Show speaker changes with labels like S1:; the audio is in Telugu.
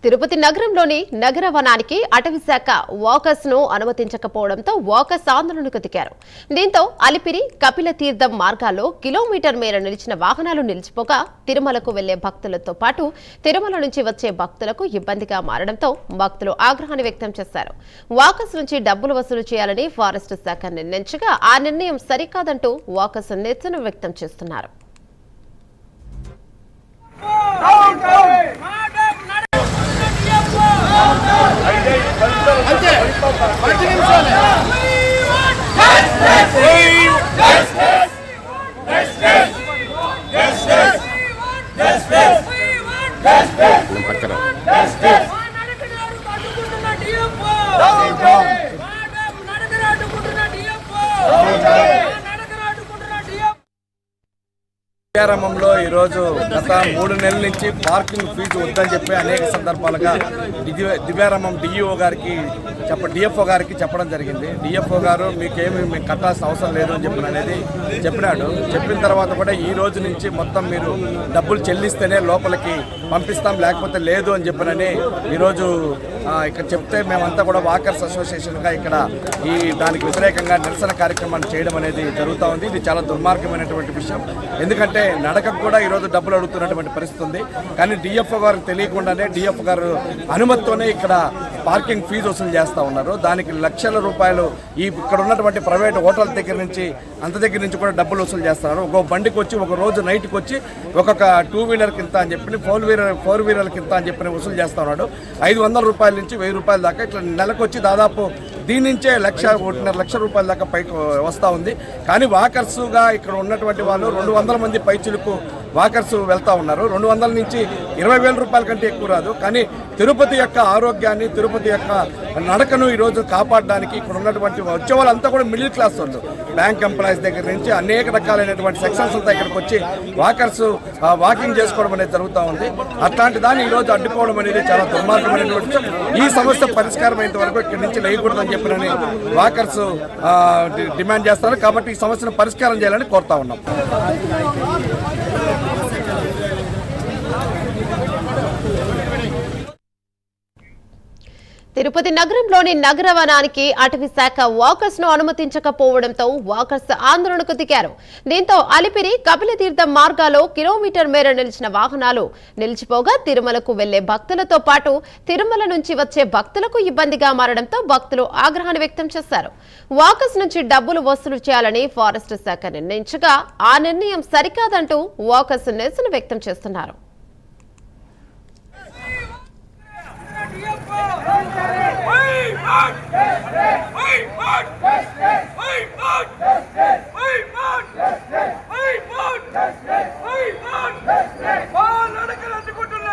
S1: తిరుపతి నగరంలోని నగర వనానికి అటవీ శాఖ వాకర్స్ ను అనుమతించకపోవడంతో వాకర్స్ ఆందోళనకు దిగారు. దీంతో అలిపిరి కపిల తీర్థం మార్గాల్లో కిలోమీటర్ మేర నిలిచిన వాహనాలు నిలిచిపోగా తిరుమలకు వెళ్లే భక్తులతో పాటు తిరుమల నుంచి వచ్చే భక్తులకు ఇబ్బందిగా మారడంతో భక్తులు ఆగ్రహాన్ని వ్యక్తం చేశారు. వాకర్స్ నుంచి డబ్బులు వసూలు చేయాలని ఫారెస్ట్ శాఖ నిర్ణయించగా ఆ నిర్ణయం సరికాదంటూ వాకర్స్ నిరసన వ్యక్తం చేస్తున్నారు.
S2: దివ్యారామంలో ఈరోజు గత 3 నెలల నుంచి పార్కింగ్ ఫీజు వద్దని చెప్పి అనేక సందర్భాలుగా దివ్యారామం డిఎఫ్ఓ గారికి చెప్పడం జరిగింది. డిఎఫ్ఓ గారు మీకు కట్టాల్సిన అవసరం లేదు అని చెప్పినాడు. చెప్పిన తర్వాత కూడా ఈ రోజు నుంచి మొత్తం మీరు డబ్బులు చెల్లిస్తేనే లోపలికి పంపిస్తాం, లేకపోతే లేదు అని చెప్పినని ఈరోజు ఇక్కడ చెప్తే మేమంతా కూడా వాకర్స్ అసోసియేషన్గా ఇక్కడ దానికి వ్యతిరేకంగా నిరసన కార్యక్రమాన్ని చేయడం అనేది జరుగుతూ ఉంది. ఇది చాలా దుర్మార్గమైనటువంటి విషయం. ఎందుకంటే నడకకు కూడా ఈరోజు డబ్బులు అడుగుతున్నటువంటి పరిస్థితి ఉంది. కానీ డిఎఫ్ఓ గారికి తెలియకుండానే డిఎఫ్ఓ గారు అనుమతితోనే ఇక్కడ పార్కింగ్ ఫీజు వసూలు చేస్తూ ఉన్నారు. దానికి లక్షల రూపాయలు ఇక్కడ ఉన్నటువంటి ప్రైవేట్ హోటల్ దగ్గర నుంచి కూడా డబ్బులు వసూలు చేస్తున్నారు. ఒక బండికి వచ్చి ఒక రోజు నైట్కి వచ్చి ఒక్కొక్క 2 వీలర్కి ఇంత అని చెప్పి 4 వీలర్కి ఇంత అని చెప్పి వసూలు చేస్తూ ఉన్నాడు. 500 రూపాయల నుంచి 1000 రూపాయల దాకా ఇట్లా నెలకు వచ్చి దాదాపు దీని నుంచే 1.5 లక్ష రూపాయల దాకా పైకి వస్తూ ఉంది. కానీ వాకర్స్గా ఇక్కడ ఉన్నటువంటి వాళ్ళు 200 మంది పైచులకు వాకర్స్ వెళ్తూ ఉన్నారు. 200 నుంచి 20,000 రూపాయల కంటే ఎక్కువ రాదు. కానీ తిరుపతి యొక్క ఆరోగ్యాన్ని, తిరుపతి యొక్క నడకను ఈరోజు కాపాడడానికి ఇక్కడ ఉన్నటువంటి వచ్చే వాళ్ళంతా కూడా మిడిల్ క్లాస్ వాళ్ళు, బ్యాంక్ ఎంప్లాయీస్ దగ్గర నుంచి అనేక రకాలైనటువంటి సెక్షన్స్ అంతా ఇక్కడికి వచ్చి వాకర్స్ వాకింగ్ చేసుకోవడం అనేది జరుగుతూ ఉంది. అట్లాంటి దాన్ని ఈరోజు అడ్డుకోవడం అనేది చాలా దుర్మార్గమైనటువంటి. ఈ సమస్య పరిష్కారం అయినంత వరకు ఇక్కడి నుంచి లేకూడదని చెప్పినని వాకర్స్ డిమాండ్ చేస్తారు. కాబట్టి ఈ సమస్యను పరిష్కారం చేయాలని కోరుతా ఉన్నాం.
S1: తిరుపతి నగరంలోని నగర వనానికి అటవీ శాఖ వాకర్స్ ను అనుమతించకపోవడంతో వాకర్స్ ఆందోళనకు దిగారు. దీంతో అలిపిరి కపిల తీర్థం మార్గాల్లో కిలోమీటర్ మేర నిలిచిన వాహనాలు నిలిచిపోగా తిరుమలకు వెళ్లే భక్తులతో పాటు తిరుమల నుంచి వచ్చే భక్తులకు ఇబ్బందిగా మారడంతో భక్తులు ఆగ్రహాన్ని వ్యక్తం చేశారు. వాకర్స్ నుంచి డబ్బులు వసూలు చేయాలని ఫారెస్ట్ శాఖ నిర్ణయించగా ఆ నిర్ణయం సరికాదంటూ వాకర్స్ నిరసన వ్యక్తం చేస్తున్నారు.
S3: నడకలు అడ్డుకుంటున్న